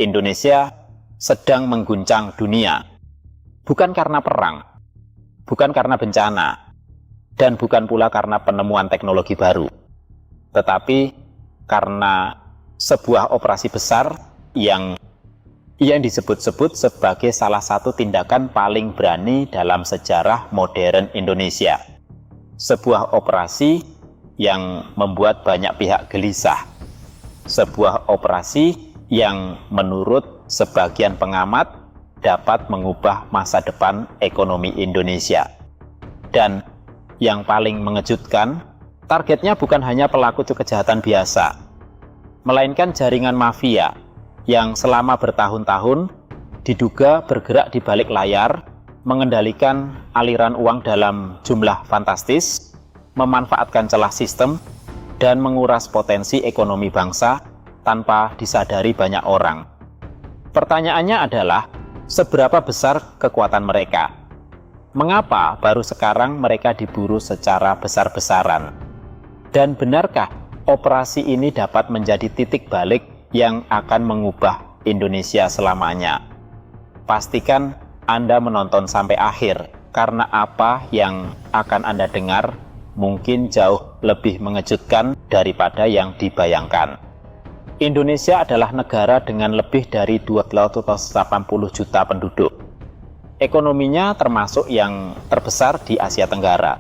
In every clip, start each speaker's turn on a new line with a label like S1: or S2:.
S1: Indonesia sedang mengguncang dunia, bukan karena perang, bukan karena bencana, dan bukan pula karena penemuan teknologi baru, tetapi karena sebuah operasi besar yang disebut-sebut sebagai salah satu tindakan paling berani dalam sejarah modern Indonesia. Sebuah operasi yang membuat banyak pihak gelisah. Sebuah operasi yang menurut sebagian pengamat dapat mengubah masa depan ekonomi Indonesia. Dan yang paling mengejutkan, targetnya bukan hanya pelaku kejahatan biasa, melainkan jaringan mafia yang selama bertahun-tahun diduga bergerak di balik layar, mengendalikan aliran uang dalam jumlah fantastis, memanfaatkan celah sistem, dan menguras potensi ekonomi bangsa tanpa disadari banyak orang. Pertanyaannya adalah, seberapa besar kekuatan mereka? Mengapa baru sekarang mereka diburu secara besar-besaran? Dan benarkah operasi ini dapat menjadi titik balik yang akan mengubah Indonesia selamanya? Pastikan Anda menonton sampai akhir, karena apa yang akan Anda dengar mungkin jauh lebih mengejutkan daripada yang dibayangkan. Indonesia adalah negara dengan lebih dari 280 juta penduduk. Ekonominya termasuk yang terbesar di Asia Tenggara.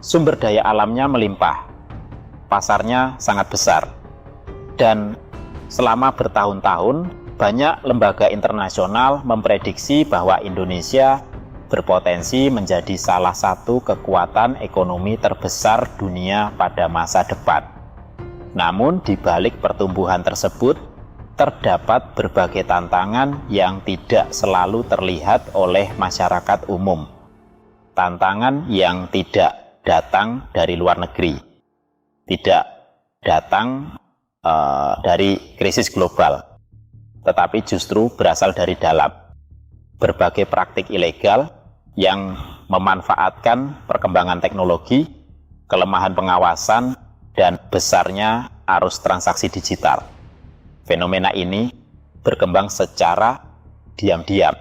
S1: Sumber daya alamnya melimpah. Pasarnya sangat besar. Dan selama bertahun-tahun, banyak lembaga internasional memprediksi bahwa Indonesia berpotensi menjadi salah satu kekuatan ekonomi terbesar dunia pada masa depan. Namun di balik pertumbuhan tersebut, terdapat berbagai tantangan yang tidak selalu terlihat oleh masyarakat umum. Tantangan yang tidak datang dari luar negeri, tidak datang dari krisis global, tetapi justru berasal dari dalam. Berbagai praktik ilegal yang memanfaatkan perkembangan teknologi, kelemahan pengawasan, dan besarnya arus transaksi digital. Fenomena ini berkembang secara diam-diam.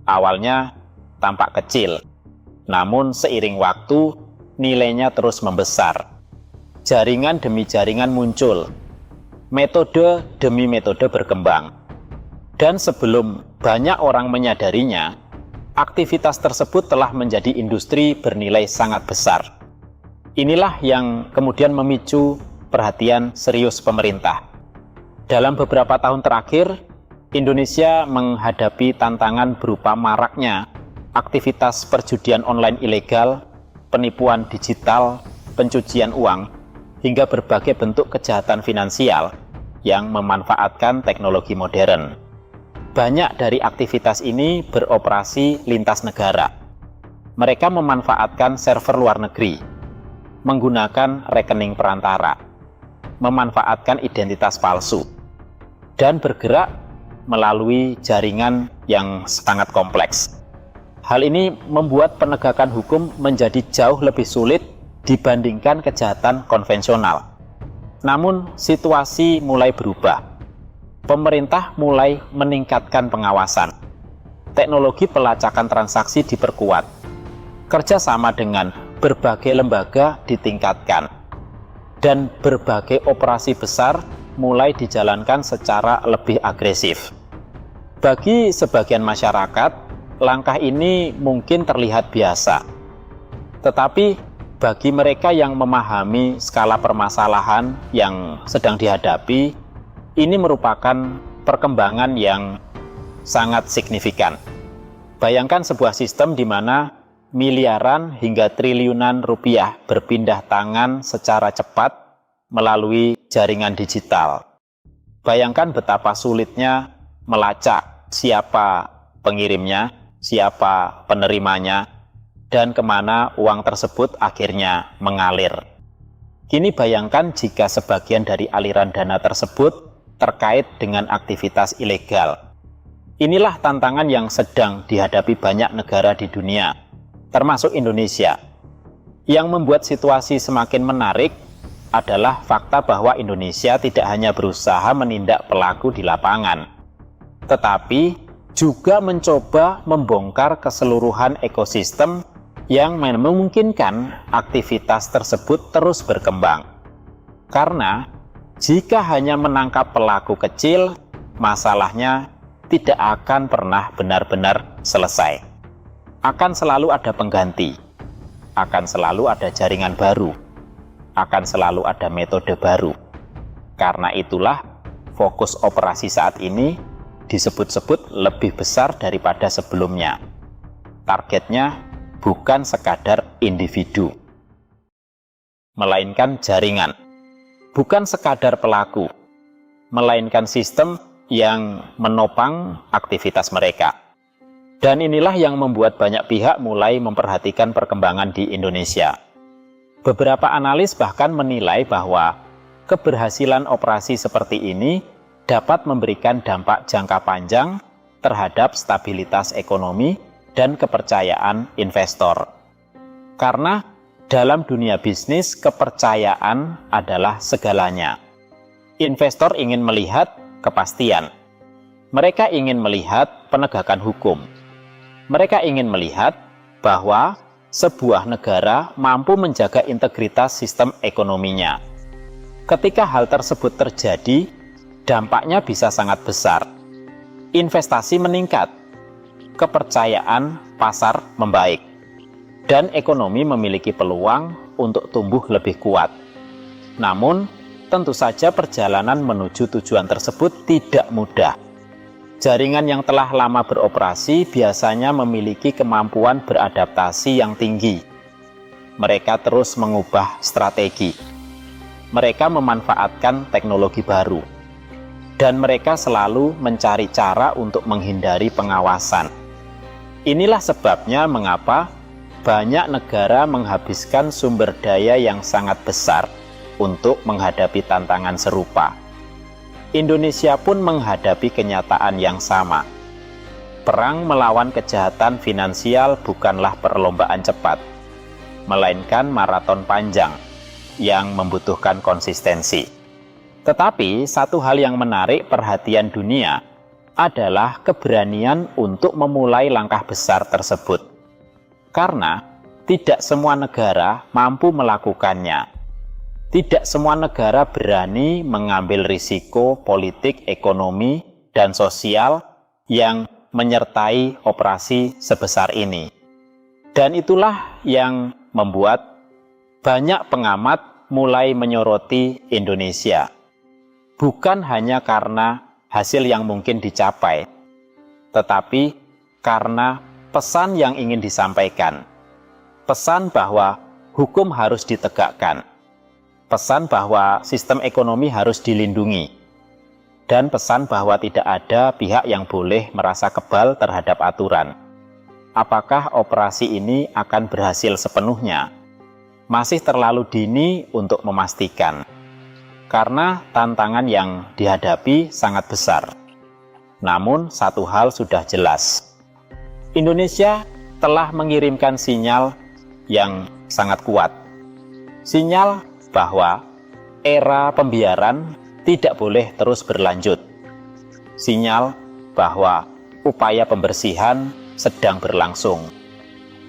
S1: Awalnya tampak kecil, namun seiring waktu nilainya terus membesar. Jaringan demi jaringan muncul, metode demi metode berkembang. Dan sebelum banyak orang menyadarinya, aktivitas tersebut telah menjadi industri bernilai sangat besar. Inilah yang kemudian memicu perhatian serius pemerintah. Dalam beberapa tahun terakhir, Indonesia menghadapi tantangan berupa maraknya aktivitas perjudian online ilegal, penipuan digital, pencucian uang, hingga berbagai bentuk kejahatan finansial yang memanfaatkan teknologi modern. Banyak dari aktivitas ini beroperasi lintas negara. Mereka memanfaatkan server luar negeri, menggunakan rekening perantara, memanfaatkan identitas palsu, dan bergerak melalui jaringan yang sangat kompleks. Hal ini membuat penegakan hukum menjadi jauh lebih sulit dibandingkan kejahatan konvensional. Namun, situasi mulai berubah. Pemerintah mulai meningkatkan pengawasan. Teknologi pelacakan transaksi diperkuat. Kerjasama dengan berbagai lembaga ditingkatkan, dan berbagai operasi besar mulai dijalankan secara lebih agresif. Bagi sebagian masyarakat, langkah ini mungkin terlihat biasa. Tetapi bagi mereka yang memahami skala permasalahan yang sedang dihadapi, ini merupakan perkembangan yang sangat signifikan. Bayangkan sebuah sistem di mana miliaran hingga triliunan rupiah berpindah tangan secara cepat melalui jaringan digital. Bayangkan betapa sulitnya melacak siapa pengirimnya, siapa penerimanya, dan kemana uang tersebut akhirnya mengalir. Kini bayangkan jika sebagian dari aliran dana tersebut terkait dengan aktivitas ilegal. Inilah tantangan yang sedang dihadapi banyak negara di dunia, termasuk Indonesia. Yang membuat situasi semakin menarik adalah fakta bahwa Indonesia tidak hanya berusaha menindak pelaku di lapangan, tetapi juga mencoba membongkar keseluruhan ekosistem yang memungkinkan aktivitas tersebut terus berkembang. Karena jika hanya menangkap pelaku kecil, masalahnya tidak akan pernah benar-benar selesai. Akan selalu ada pengganti, akan selalu ada jaringan baru, akan selalu ada metode baru. Karena itulah fokus operasi saat ini disebut-sebut lebih besar daripada sebelumnya. Targetnya bukan sekadar individu, melainkan jaringan. Bukan sekadar pelaku, melainkan sistem yang menopang aktivitas mereka. Dan inilah yang membuat banyak pihak mulai memperhatikan perkembangan di Indonesia. Beberapa analis bahkan menilai bahwa keberhasilan operasi seperti ini dapat memberikan dampak jangka panjang terhadap stabilitas ekonomi dan kepercayaan investor. Karena dalam dunia bisnis, kepercayaan adalah segalanya. Investor ingin melihat kepastian. Mereka ingin melihat penegakan hukum. Mereka ingin melihat bahwa sebuah negara mampu menjaga integritas sistem ekonominya. Ketika hal tersebut terjadi, dampaknya bisa sangat besar. Investasi meningkat, kepercayaan pasar membaik, dan ekonomi memiliki peluang untuk tumbuh lebih kuat. Namun, tentu saja perjalanan menuju tujuan tersebut tidak mudah. Jaringan yang telah lama beroperasi biasanya memiliki kemampuan beradaptasi yang tinggi. Mereka terus mengubah strategi. Mereka memanfaatkan teknologi baru. Dan mereka selalu mencari cara untuk menghindari pengawasan. Inilah sebabnya mengapa banyak negara menghabiskan sumber daya yang sangat besar untuk menghadapi tantangan serupa. Indonesia pun menghadapi kenyataan yang sama. Perang melawan kejahatan finansial bukanlah perlombaan cepat, melainkan maraton panjang yang membutuhkan konsistensi. Tetapi satu hal yang menarik perhatian dunia adalah keberanian untuk memulai langkah besar tersebut. Karena tidak semua negara mampu melakukannya. Tidak semua negara berani mengambil risiko politik, ekonomi, dan sosial yang menyertai operasi sebesar ini. Dan itulah yang membuat banyak pengamat mulai menyoroti Indonesia. Bukan hanya karena hasil yang mungkin dicapai, tetapi karena pesan yang ingin disampaikan, pesan bahwa hukum harus ditegakkan, pesan bahwa sistem ekonomi harus dilindungi, dan pesan bahwa tidak ada pihak yang boleh merasa kebal terhadap aturan. Apakah operasi ini akan berhasil sepenuhnya? Masih terlalu dini untuk memastikan, karena tantangan yang dihadapi sangat besar. Namun satu hal sudah jelas. Indonesia telah mengirimkan sinyal yang sangat kuat. Sinyal bahwa era pembiaran tidak boleh terus berlanjut. Sinyal bahwa upaya pembersihan sedang berlangsung.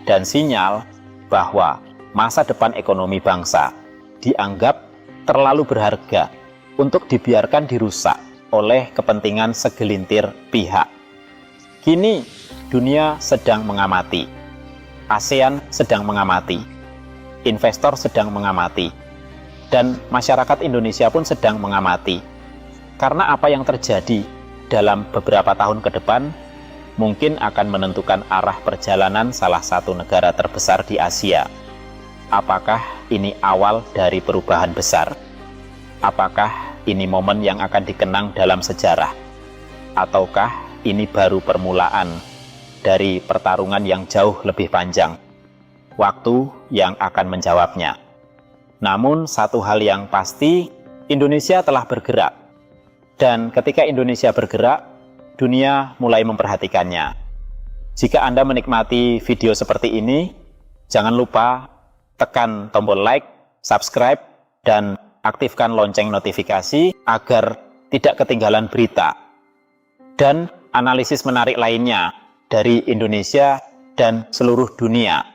S1: Dan sinyal bahwa masa depan ekonomi bangsa dianggap terlalu berharga untuk dibiarkan dirusak oleh kepentingan segelintir pihak. Kini dunia sedang mengamati, ASEAN sedang mengamati, investor sedang mengamati, dan masyarakat Indonesia pun sedang mengamati. Karena apa yang terjadi dalam beberapa tahun ke depan mungkin akan menentukan arah perjalanan salah satu negara terbesar di Asia. Apakah ini awal dari perubahan besar? Apakah ini momen yang akan dikenang dalam sejarah? Ataukah ini baru permulaan dari pertarungan yang jauh lebih panjang? Waktu yang akan menjawabnya. Namun satu hal yang pasti, Indonesia telah bergerak. Dan ketika Indonesia bergerak, dunia mulai memperhatikannya. Jika Anda menikmati video seperti ini, jangan lupa tekan tombol like, subscribe, dan aktifkan lonceng notifikasi agar tidak ketinggalan berita. Dan analisis menarik lainnya dari Indonesia dan seluruh dunia.